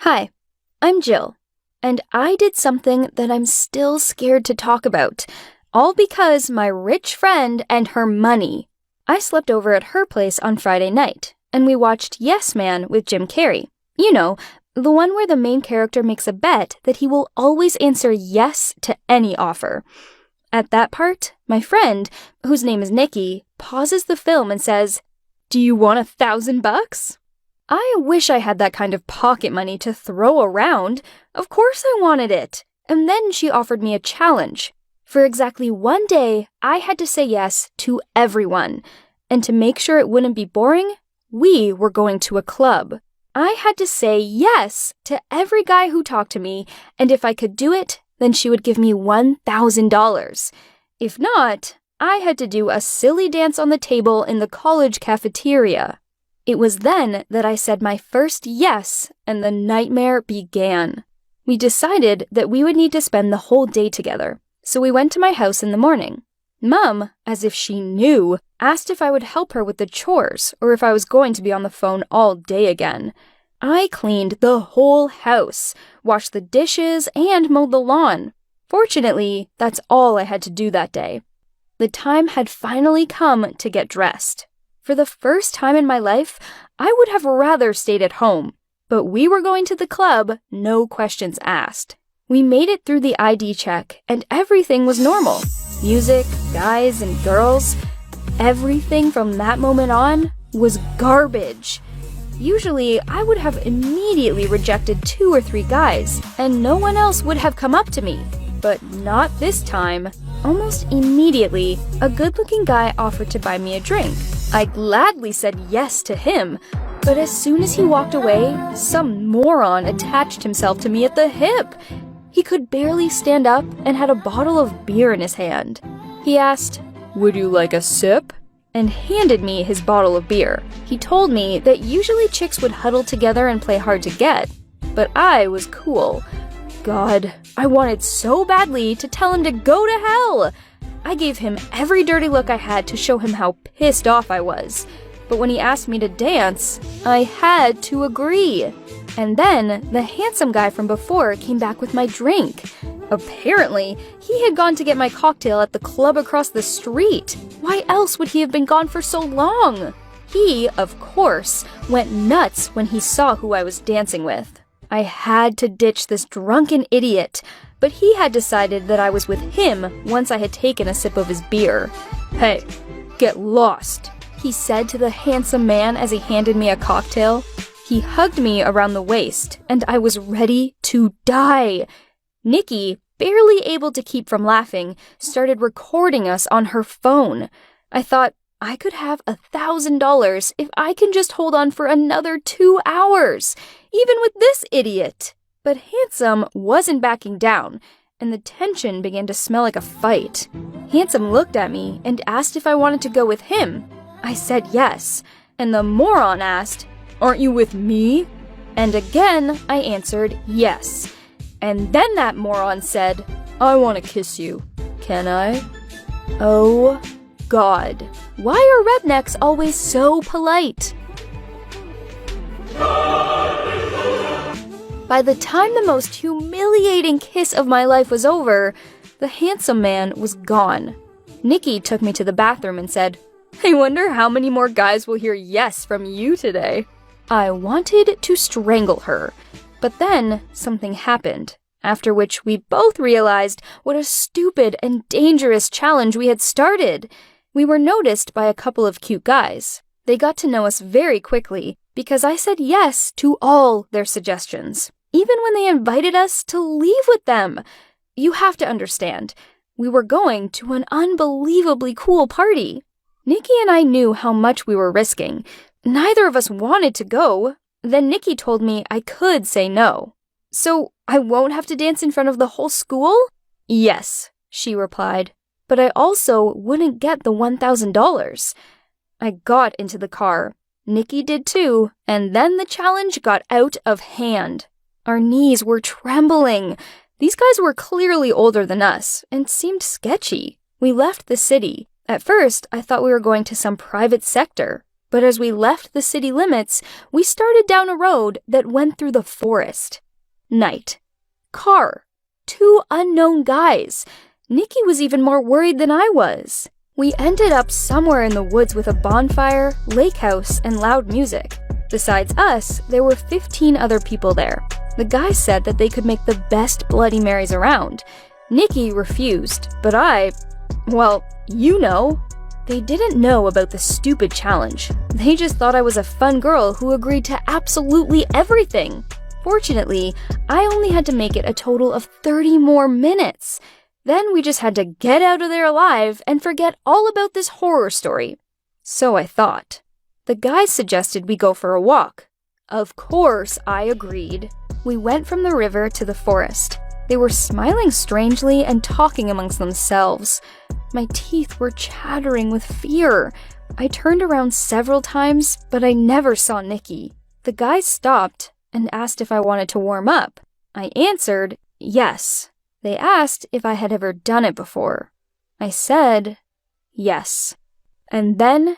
Hi, I'm Jill, and I did something that I'm still scared to talk about, all because my rich friend and her money. I slept over at her place on Friday night, and we watched Yes Man with Jim Carrey. You know, the one where the main character makes a bet that he will always answer yes to any offer. At that part, my friend, whose name is Nikki, pauses the film and says, "Do you want $1,000? I wish I had that kind of pocket money to throw around. Of course I wanted it. And then she offered me a challenge. For exactly one day, I had to say yes to everyone. And to make sure it wouldn't be boring, we were going to a club. I had to say yes to every guy who talked to me, and if I could do it, then she would give me $1,000. If not, I had to do a silly dance on the table in the college cafeteria. It was then that I said my first yes, and the nightmare began. We decided that we would need to spend the whole day together, so we went to my house in the morning. Mom, as if she knew, asked if I would help her with the chores or if I was going to be on the phone all day again. I cleaned the whole house, washed the dishes, and mowed the lawn. Fortunately, that's all I had to do that day. The time had finally come to get dressed. For the first time in my life, I would have rather stayed at home, but we were going to the club, no questions asked. We made it through the ID check, and everything was normal. Music, guys, and girls. Everything from that moment on was garbage. Usually, I would have immediately rejected 2 or 3 guys, and no one else would have come up to me. But not this time. Almost immediately, a good-looking guy offered to buy me a drink. I gladly said yes to him, but as soon as he walked away, some moron attached himself to me at the hip. He could barely stand up and had a bottle of beer in his hand. He asked, "Would you like a sip?" and handed me his bottle of beer. He told me that usually chicks would huddle together and play hard to get, but I was cool. God, I wanted so badly to tell him to go to hell. I gave him every dirty look I had to show him how pissed off I was. But when he asked me to dance, I had to agree. And then the handsome guy from before came back with my drink. Apparently, he had gone to get my cocktail at the club across the street. Why else would he have been gone for so long? He, of course, went nuts when he saw who I was dancing with. I had to ditch this drunken idiot, but he had decided that I was with him once I had taken a sip of his beer. "Hey, get lost," he said to the handsome man as he handed me a cocktail. He hugged me around the waist, and I was ready to die. Nikki, barely able to keep from laughing, started recording us on her phone. I thought, I could have $1,000 if I can just hold on for another 2 hours, even with this idiot. But Handsome wasn't backing down, and the tension began to smell like a fight. Handsome looked at me and asked if I wanted to go with him. I said yes, and the moron asked, "Aren't you with me?" And again, I answered yes. And then that moron said, "I want to kiss you. Can I?" Oh, God. Why are rednecks always so polite? By the time the most humiliating kiss of my life was over, the handsome man was gone. Nikki took me to the bathroom and said, "I wonder how many more guys will hear yes from you today." I wanted to strangle her, but then something happened, after which we both realized what a stupid and dangerous challenge we had started. We were noticed by a couple of cute guys. They got to know us very quickly because I said yes to all their suggestions, even when they invited us to leave with them. You have to understand, we were going to an unbelievably cool party. Nikki and I knew how much we were risking. Neither of us wanted to go. Then Nikki told me I could say no. "So I won't have to dance in front of the whole school?" "Yes," she replied. "But I also wouldn't get the $1,000. I got into the car. Nikki did too, and then the challenge got out of hand. Our knees were trembling. These guys were clearly older than us and seemed sketchy. We left the city. At first, I thought we were going to some private sector, But as we left the city limits, we started down a road that went through the forest. Night. Car. 2 unknown guys. Nikki was even more worried than I was. We ended up somewhere in the woods with a bonfire, lake house, and loud music. Besides us, there were 15 other people there. The guys said that they could make the best Bloody Marys around. Nikki refused, but well, you know. They didn't know about the stupid challenge. They just thought I was a fun girl who agreed to absolutely everything. Fortunately, I only had to make it a total of 30 more minutes. Then we just had to get out of there alive and forget all about this horror story. So I thought. The guys suggested we go for a walk. Of course, I agreed. We went from the river to the forest. They were smiling strangely and talking amongst themselves. My teeth were chattering with fear. I turned around several times, but I never saw Nikki. The guys stopped and asked if I wanted to warm up. I answered, yes. They asked if I had ever done it before. I said, yes. And then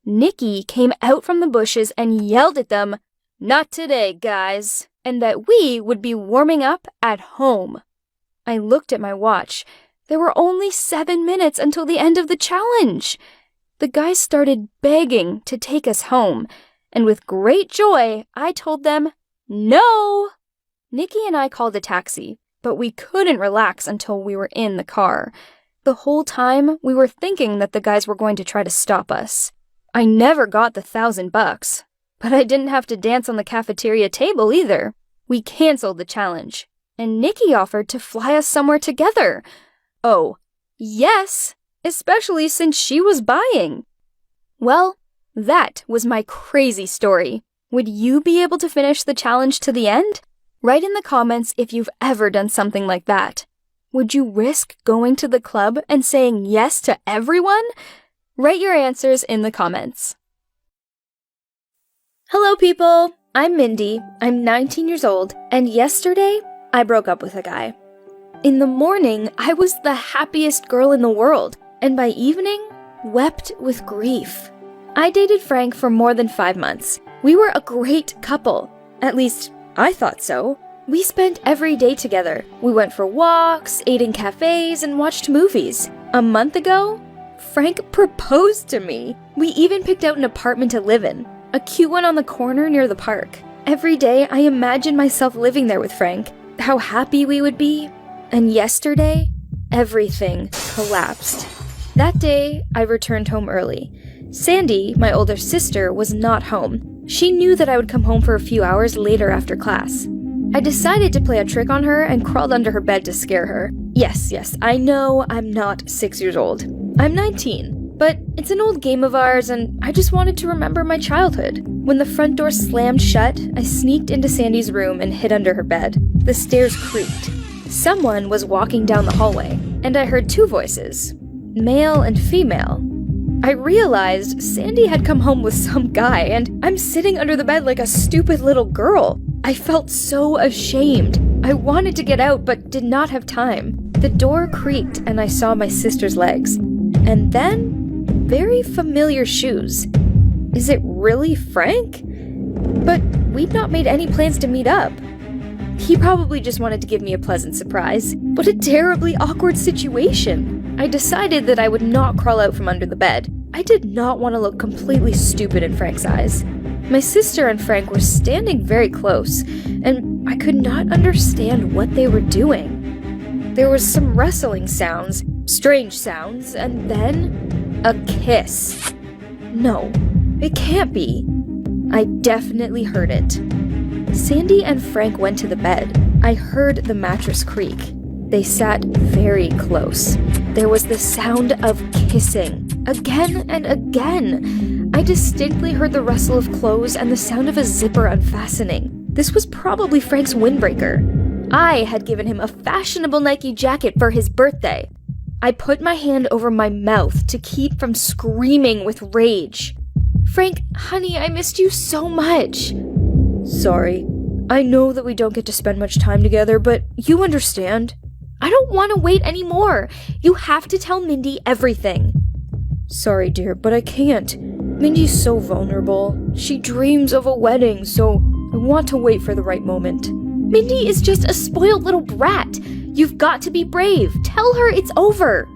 Nikki came out from the bushes and yelled at them, "Not today, guys," and that we would be warming up at home. I looked at my watch. There were only 7 minutes until the end of the challenge. The guys started begging to take us home, and with great joy, I told them, no! Nikki and I called a taxi, but we couldn't relax until we were in the car. The whole time, we were thinking that the guys were going to try to stop us. I never got the $1,000, but I didn't have to dance on the cafeteria table either. We canceled the challenge, and Nikki offered to fly us somewhere together. Oh, yes, especially since she was buying. Well, that was my crazy story. Would you be able to finish the challenge to the end? Write in the comments if you've ever done something like that. Would you risk going to the club and saying yes to everyone? Write your answers in the comments. Hello people, I'm Mindy, I'm 19 years old, and yesterday I broke up with a guy. In the morning, I was the happiest girl in the world, and by evening, wept with grief. I dated Frank for more than 5 months. We were a great couple. At least, I thought so. We spent every day together. We went for walks, ate in cafes, and watched movies. A month ago, Frank proposed to me. We even picked out an apartment to live in, a cute one on the corner near the park. Every day, I imagined myself living there with Frank, how happy we would be. And yesterday, everything collapsed. That day, I returned home early. Sandy, my older sister, was not home. She knew that I would come home for a few hours later after class. I decided to play a trick on her and crawled under her bed to scare her. Yes, I know I'm not 6 years old. I'm 19, but it's an old game of ours and I just wanted to remember my childhood. When the front door slammed shut, I sneaked into Sandy's room and hid under her bed. The stairs creaked. Someone was walking down the hallway, and I heard 2 voices, male and female. I realized Sandy had come home with some guy, and I'm sitting under the bed like a stupid little girl. I felt so ashamed. I wanted to get out, but did not have time. The door creaked, and I saw my sister's legs. And then, very familiar shoes. Is it really Frank? But we'd not made any plans to meet up. He probably just wanted to give me a pleasant surprise. What a terribly awkward situation. I decided that I would not crawl out from under the bed. I did not want to look completely stupid in Frank's eyes. My sister and Frank were standing very close, and I could not understand what they were doing. There was some rustling sounds, strange sounds, and then a kiss. No, it can't be. I definitely heard it. Sandy and Frank went to the bed. I heard the mattress creak. They sat very close. There was the sound of kissing, again and again. I distinctly heard the rustle of clothes and the sound of a zipper unfastening. This was probably Frank's windbreaker. I had given him a fashionable Nike jacket for his birthday. I put my hand over my mouth to keep from screaming with rage. Frank, honey, I missed you so much. Sorry. I know that we don't get to spend much time together, but you understand. I don't want to wait anymore. You have to tell Mindy everything. Sorry, dear, but I can't. Mindy's so vulnerable. She dreams of a wedding, so I want to wait for the right moment. Mindy is just a spoiled little brat. You've got to be brave. Tell her it's over.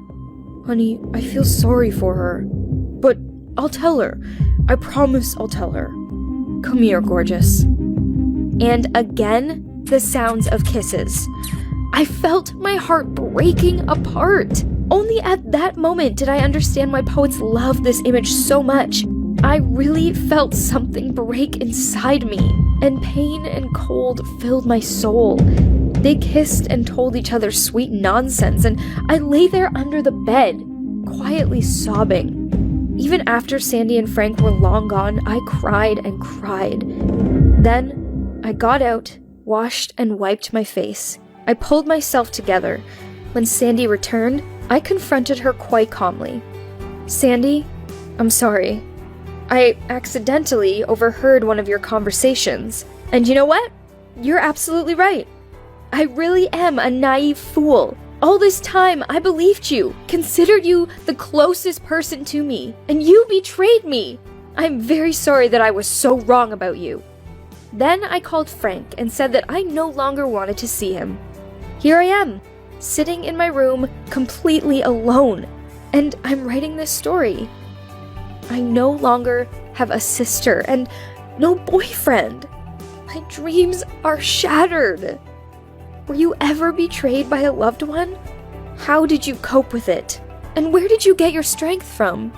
Honey, I feel sorry for her. But I'll tell her. I promise I'll tell her. Come here, gorgeous. And again, the sounds of kisses. I felt my heart breaking apart. Only at that moment did I understand why poets love this image so much. I really felt something break inside me, and pain and cold filled my soul. They kissed and told each other sweet nonsense, and I lay there under the bed, quietly sobbing. Even after Sandy and Frank were long gone, I cried and cried. Then, I got out, washed and wiped my face. I pulled myself together. When Sandy returned, I confronted her quite calmly. Sandy, I'm sorry. I accidentally overheard one of your conversations. And you know what? You're absolutely right. I really am a naive fool. All this time, I believed you, considered you the closest person to me, and you betrayed me. I'm very sorry that I was so wrong about you. Then I called Frank and said that I no longer wanted to see him. Here I am, sitting in my room, completely alone, and I'm writing this story. I no longer have a sister and no boyfriend. My dreams are shattered. Were you ever betrayed by a loved one? How did you cope with it? And where did you get your strength from?